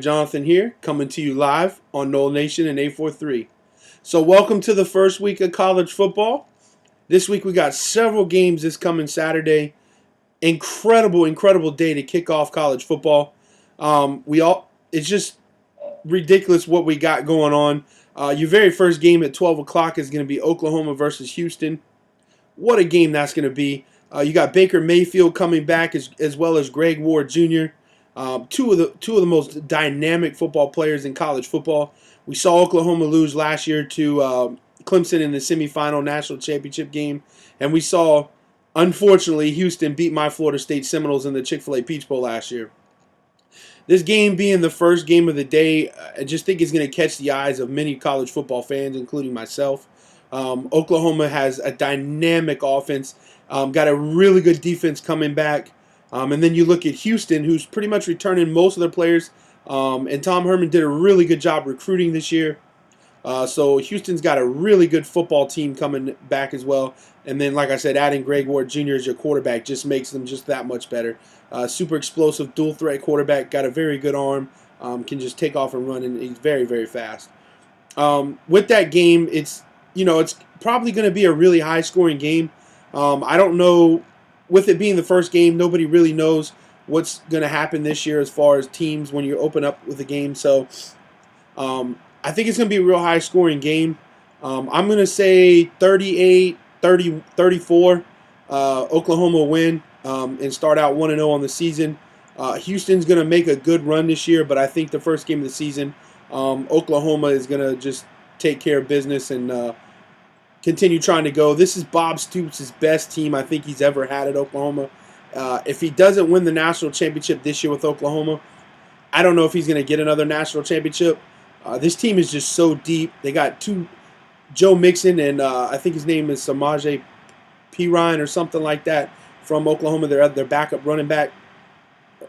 Jonathan here, coming to you live on Nola Nation and 843. So, welcome to the first week of college football. This week we got several games this coming Saturday. Incredible day to kick off college football. It's just ridiculous what we got going on. Your very first game at 12 o'clock is going to be Oklahoma versus Houston. What a game that's going to be. You got Baker Mayfield coming back as well as Greg Ward Jr., two of the most dynamic football players in college football. We saw Oklahoma lose last year to Clemson in the semifinal national championship game, and we saw, unfortunately, Houston beat my Florida State Seminoles in the Chick-fil-A Peach Bowl last year. This game being the first game of the day, I just think is going to catch the eyes of many college football fans, including myself. Oklahoma has a dynamic offense, got a really good defense coming back. And then you look at Houston, who's pretty much returning most of their players. And Tom Herman did a really good job recruiting this year. So Houston's got a really good football team coming back as well. And then, like I said, adding Greg Ward Jr. as your quarterback just makes them just that much better. Super explosive, dual-threat quarterback, got a very good arm, can just take off and run, and he's very fast. With that game, it's probably going to be a really high-scoring game. I don't know. With it being the first game, nobody really knows what's going to happen this year as far as teams when you open up with a game. So I think it's going to be a real high-scoring game. I'm going to say 38, 30, 34. Oklahoma will win and start out 1-0 on the season. Houston's going to make a good run this year, but I think the first game of the season, Oklahoma is going to just take care of business and continue trying to go. This is Bob Stoops' best team I think he's ever had at Oklahoma. If he doesn't win the national championship this year with Oklahoma, I don't know if he's going to get another national championship. This team is just so deep. They got Joe Mixon and I think his name is Samaje Perine or something like that from Oklahoma. Their backup running back.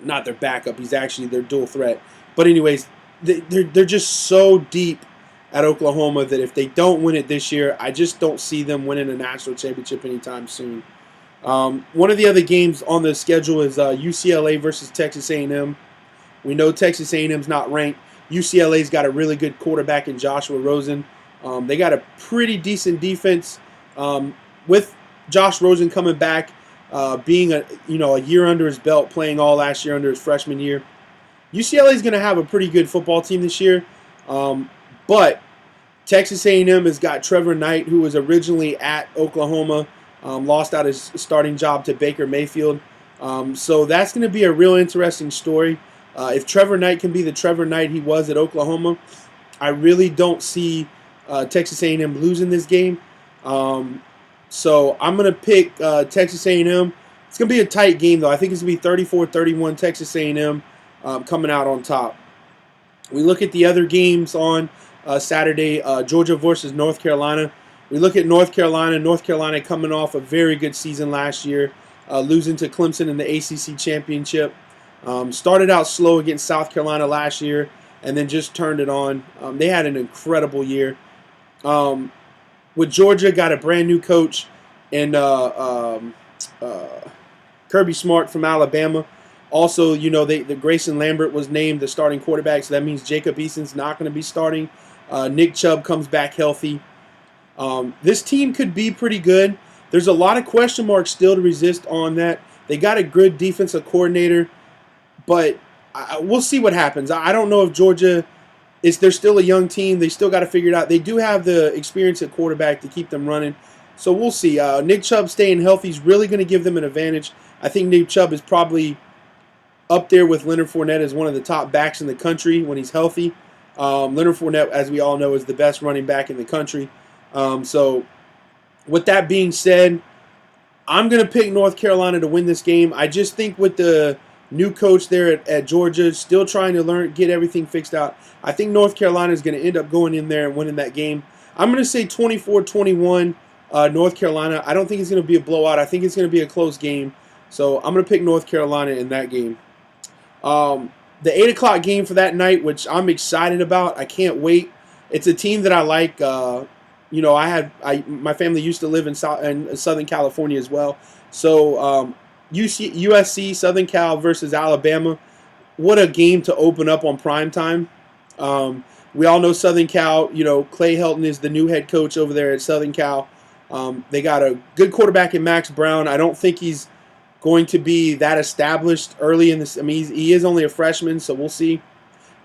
Not their backup. He's actually their dual threat. But anyways, they're just so deep at Oklahoma that if they don't win it this year, I just don't see them winning a national championship anytime soon. One of the other games on the schedule is UCLA versus Texas A&M. We know Texas A&M's not ranked. UCLA's got a really good quarterback in Joshua Rosen. They got a pretty decent defense. With Josh Rosen coming back, being a year under his belt, playing all last year under his freshman year, UCLA's going to have a pretty good football team this year. But Texas A&M has got Trevor Knight, who was originally at Oklahoma, lost out his starting job to Baker Mayfield. So that's going to be a real interesting story. If Trevor Knight can be the Trevor Knight he was at Oklahoma, I really don't see Texas A&M losing this game. So I'm going to pick Texas A&M. It's going to be a tight game, though. I think it's going to be 34-31 Texas A&M coming out on top. We look at the other games on Saturday, Georgia versus North Carolina. We look at North Carolina. North Carolina coming off a very good season last year, losing to Clemson in the ACC championship. Started out slow against South Carolina last year and then just turned it on. They had an incredible year. With Georgia, got a brand new coach and Kirby Smart from Alabama. Also, the Grayson Lambert was named the starting quarterback, so that means Jacob Eason's not going to be starting. Nick Chubb comes back healthy. This team could be pretty good. There's a lot of question marks still to resist on that. They got a good defensive coordinator, but we'll see what happens. I don't know if Georgia they're still a young team. They still got to figure it out. They do have the experience at quarterback to keep them running. So we'll see. Nick Chubb staying healthy is really going to give them an advantage. I think Nick Chubb is probably up there with Leonard Fournette as one of the top backs in the country when he's healthy. Leonard Fournette, as we all know, is the best running back in the country. So with that being said, I'm going to pick North Carolina to win this game. I just think with the new coach there at Georgia, still trying to get everything fixed out, I think North Carolina is going to end up going in there and winning that game. I'm going to say 24-21 North Carolina. I don't think it's going to be a blowout. I think it's going to be a close game. So I'm going to pick North Carolina in that game. The 8 o'clock game for that night, which I'm excited about. I can't wait. It's a team that I like. My family used to live in Southern California as well. So USC, Southern Cal versus Alabama. what a game to open up on primetime. We all know Southern Cal. Clay Helton is the new head coach over there at Southern Cal. They got a good quarterback in Max Brown. I don't think he's going to be that established early in this. I mean, he is only a freshman, so we'll see.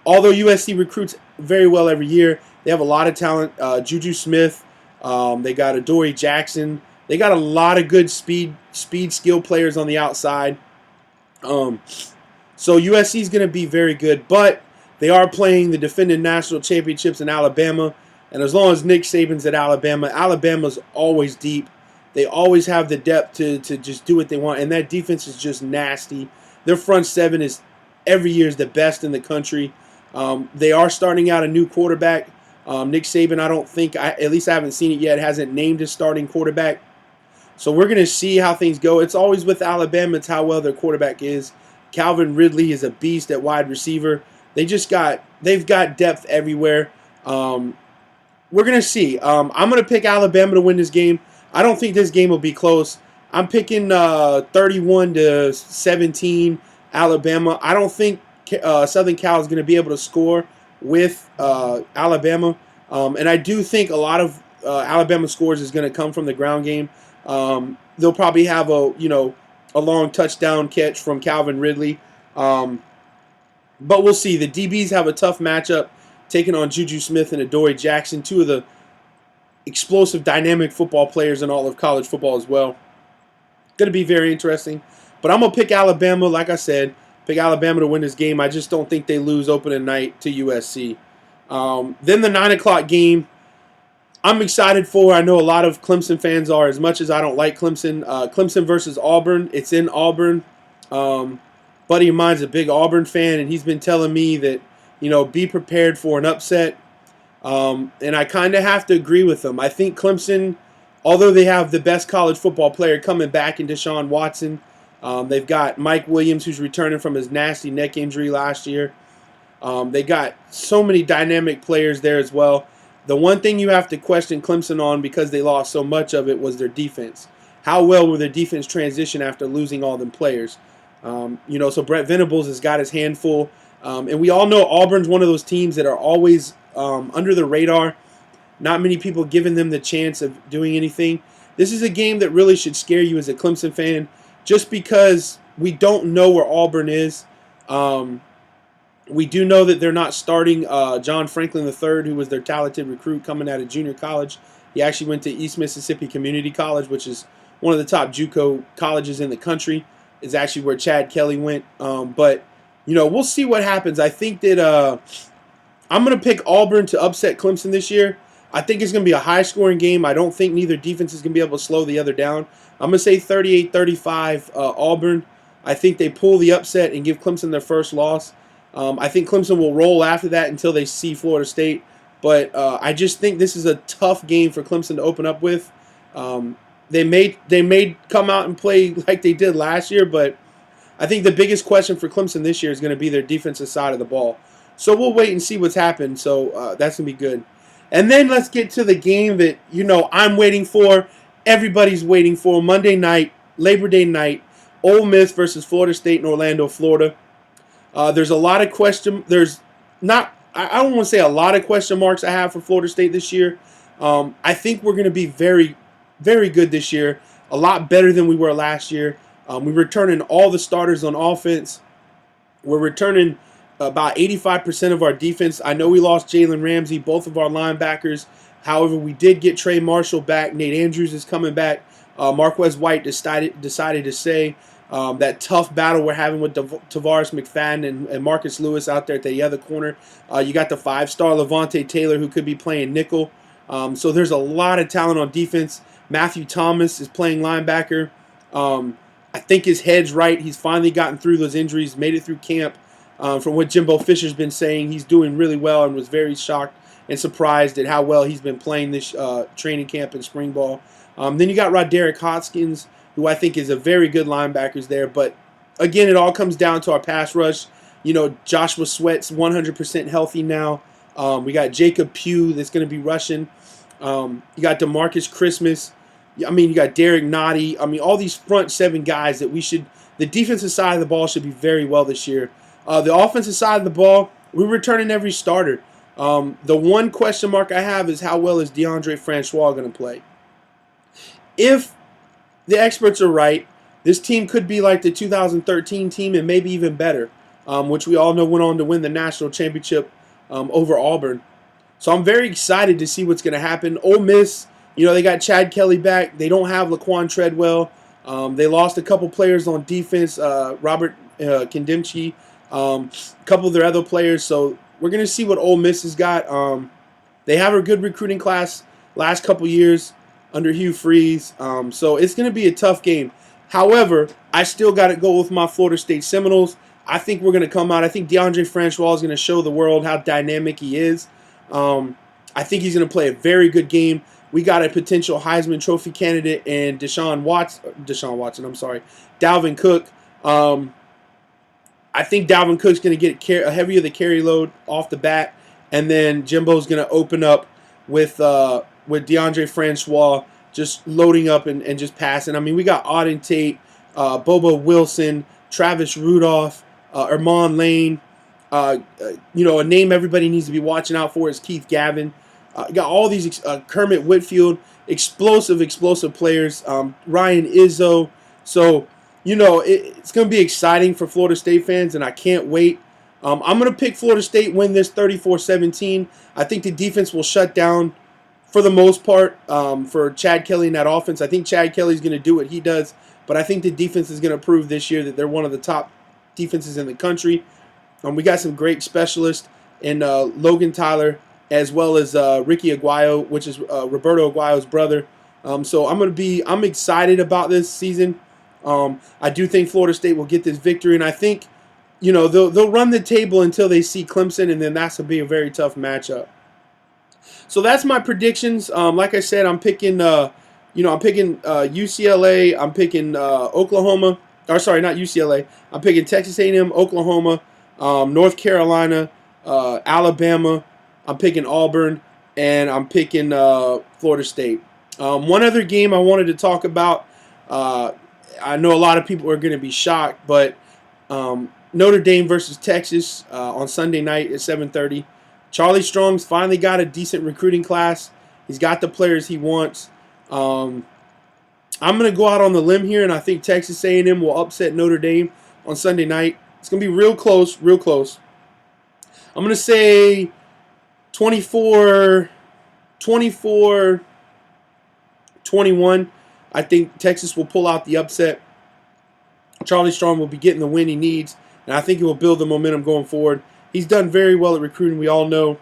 Although USC recruits very well every year, they have a lot of talent. Juju Smith, they got Adoree Jackson. They got a lot of good speed skill players on the outside. So USC is going to be very good, but they are playing the defending national championships in Alabama. And as long as Nick Saban's at Alabama, Alabama's always deep. They always have the depth to just do what they want. And that defense is just nasty. Their front seven is every year is the best in the country. They are starting out a new quarterback. Nick Saban, I don't think, at least I haven't seen it yet, hasn't named his starting quarterback. So we're going to see how things go. It's always with Alabama, it's how well their quarterback is. Calvin Ridley is a beast at wide receiver. They've got depth everywhere. We're going to see. I'm going to pick Alabama to win this game. I don't think this game will be close. I'm picking 31-17 Alabama. I don't think Southern Cal is going to be able to score with Alabama. And I do think a lot of Alabama scores is going to come from the ground game. They'll probably have a long touchdown catch from Calvin Ridley. But we'll see. The DBs have a tough matchup taking on Juju Smith and Adoree Jackson, two of the explosive, dynamic football players in all of college football as well. Going to be very interesting. But I'm going to pick Alabama, like I said, pick Alabama to win this game. I just don't think they lose opening night to USC. Then the 9 o'clock game, I'm excited for. I know a lot of Clemson fans are, as much as I don't like Clemson. Clemson versus Auburn. It's in Auburn. Buddy of mine's a big Auburn fan, and he's been telling me that, be prepared for an upset. And I kind of have to agree with him. I think Clemson, although they have the best college football player coming back in Deshaun Watson, they've got Mike Williams, who's returning from his nasty neck injury last year. They got so many dynamic players there as well. The one thing you have to question Clemson on, because they lost so much of it, was their defense. How well will their defense transition after losing all them players? So Brett Venables has got his handful. And we all know Auburn's one of those teams that are always under the radar. Not many people giving them the chance of doing anything. This is a game that really should scare you as a Clemson fan, just because we don't know where Auburn is. We do know that they're not starting John Franklin III, who was their talented recruit coming out of junior college. He actually went to East Mississippi Community College, which is one of the top JUCO colleges in the country. Is actually where Chad Kelly went. But we'll see what happens. I think that I'm going to pick Auburn to upset Clemson this year. I think it's going to be a high-scoring game. I don't think neither defense is going to be able to slow the other down. I'm going to say 38-35 Auburn. I think they pull the upset and give Clemson their first loss. I think Clemson will roll after that until they see Florida State. But I just think this is a tough game for Clemson to open up with. They may come out and play like they did last year, but I think the biggest question for Clemson this year is going to be their defensive side of the ball. So we'll wait and see what's happened. So that's going to be good. And then let's get to the game that, I'm waiting for, everybody's waiting for, Monday night, Labor Day night, Ole Miss versus Florida State in Orlando, Florida. There's a lot of I don't want to say a lot of question marks I have for Florida State this year. I think we're going to be very, very good this year, a lot better than we were last year. We're returning all the starters on offense. We're returning about 85% of our defense. I know we lost Jalen Ramsey, both of our linebackers. However, we did get Trey Marshall back. Nate Andrews is coming back. Marquez White decided to say that tough battle we're having with Tavares McFadden and Marcus Lewis out there at the other corner. You got the 5-star Levante Taylor, who could be playing nickel. So there's a lot of talent on defense. Matthew Thomas is playing linebacker. I think his head's right. He's finally gotten through those injuries, made it through camp. From what Jimbo Fisher's been saying, he's doing really well and was very shocked and surprised at how well he's been playing this training camp and spring ball. Then you got Roderick Hoskins, who I think is a very good linebacker there. But, again, it all comes down to our pass rush. Joshua Sweat's 100% healthy now. We got Jacob Pugh that's going to be rushing. You got DeMarcus Christmas. You got Derek Nottie. All these front seven guys that the defensive side of the ball should be very well this year. The offensive side of the ball, we're returning every starter. The one question mark I have is how well is DeAndre Francois going to play? If the experts are right, this team could be like the 2013 team and maybe even better, which we all know went on to win the national championship over Auburn. So I'm very excited to see what's going to happen. Ole Miss, they got Chad Kelly back. They don't have Laquan Treadwell. They lost a couple players on defense, Robert Kendemchi, a couple of their other players. So we're going to see what Ole Miss has got. They have a good recruiting class last couple years under Hugh Freeze. So it's going to be a tough game. However, I still got to go with my Florida State Seminoles. I think we're going to come out. I think DeAndre Francois is going to show the world how dynamic he is. I think he's going to play a very good game. We got a potential Heisman Trophy candidate in Dalvin Cook. I think Dalvin Cook's going to get a heavier the carry load off the bat, and then Jimbo's going to open up with DeAndre Francois just loading up and just passing. I mean, we got Auden Tate, Bobo Wilson, Travis Rudolph, Ermon Lane. A name everybody needs to be watching out for is Keith Gavin. Got all these Kermit Whitfield, explosive players. Ryan Izzo. So, it's going to be exciting for Florida State fans, and I can't wait. I'm going to pick Florida State win this 34-17. I think the defense will shut down for the most part for Chad Kelly in that offense. I think Chad Kelly's going to do what he does, but I think the defense is going to prove this year that they're one of the top defenses in the country. We got some great specialists in Logan Tyler, as well as Ricky Aguayo, which is Roberto Aguayo's brother. So I'm excited about this season. I do think Florida State will get this victory, and I think, they'll run the table until they see Clemson, and then that's going to be a very tough matchup. So that's my predictions. Like I said, I'm picking, UCLA. I'm picking Oklahoma. Or sorry, not UCLA. I'm picking Texas A&M, Oklahoma, North Carolina, Alabama. I'm picking Auburn, and I'm picking Florida State. One other game I wanted to talk about. I know a lot of people are going to be shocked, but Notre Dame versus Texas on Sunday night at 7:30. Charlie Strong's finally got a decent recruiting class. He's got the players he wants. I'm going to go out on the limb here, and I think Texas A&M will upset Notre Dame on Sunday night. It's going to be real close, real close. I'm going to say 24-21. I think Texas will pull out the upset. Charlie Strong will be getting the win he needs, and I think it will build the momentum going forward. He's done very well at recruiting. We all know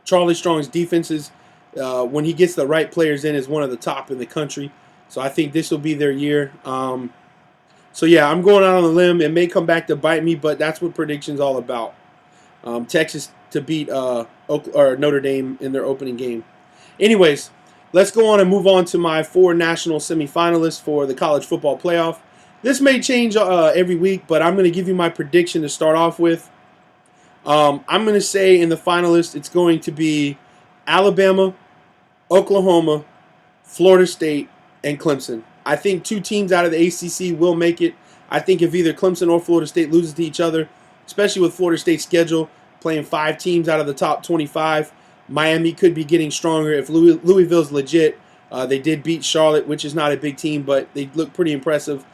Charlie Strong's defenses, when he gets the right players in, is one of the top in the country. So I think this will be their year. So yeah, I'm going out on a limb. It may come back to bite me, but that's what prediction's all about. Texas to beat Notre Dame in their opening game. Anyways, let's go on and move on to my 4 national semifinalists for the college football playoff. This may change every week, but I'm going to give you my prediction to start off with. I'm going to say in the finalists, it's going to be Alabama, Oklahoma, Florida State, and Clemson. I think 2 teams out of the ACC will make it. I think if either Clemson or Florida State loses to each other, especially with Florida State's schedule, playing 5 teams out of the top 25, Miami could be getting stronger. If Louisville's legit, they did beat Charlotte, which is not a big team, but they look pretty impressive.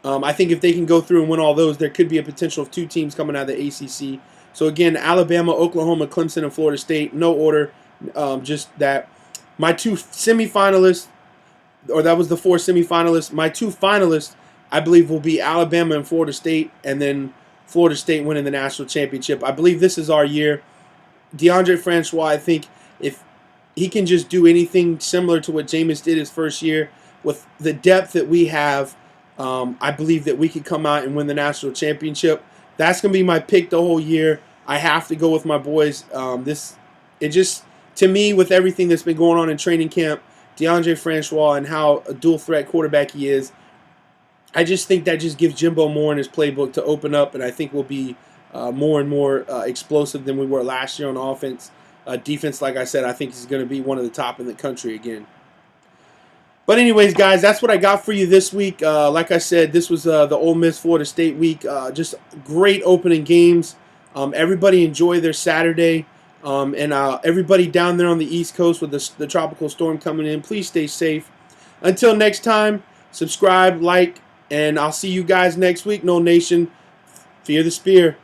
I think if they can go through and win all those, there could be a potential of 2 teams coming out of the ACC. So again, Alabama, Oklahoma, Clemson, and Florida State. No order, just that. My 2 semifinalists, or that was the 4 semifinalists. My 2 finalists, I believe, will be Alabama and Florida State, and then Florida State winning the national championship. I believe this is our year. DeAndre Francois, I think if he can just do anything similar to what Jameis did his first year, with the depth that we have, I believe that we could come out and win the national championship. That's going to be my pick the whole year. I have to go with my boys. To me, with everything that's been going on in training camp, DeAndre Francois and how a dual threat quarterback he is, I just think that just gives Jimbo more in his playbook to open up, and I think we'll be more and more explosive than we were last year on offense. Defense, like I said, I think is going to be one of the top in the country again. But anyways, guys, that's what I got for you this week. Like I said, this was the Ole Miss Florida State week. Just great opening games. Everybody enjoy their Saturday. And everybody down there on the East Coast with the tropical storm coming in, please stay safe. Until next time, subscribe, like, and I'll see you guys next week. No Nation, fear the spear.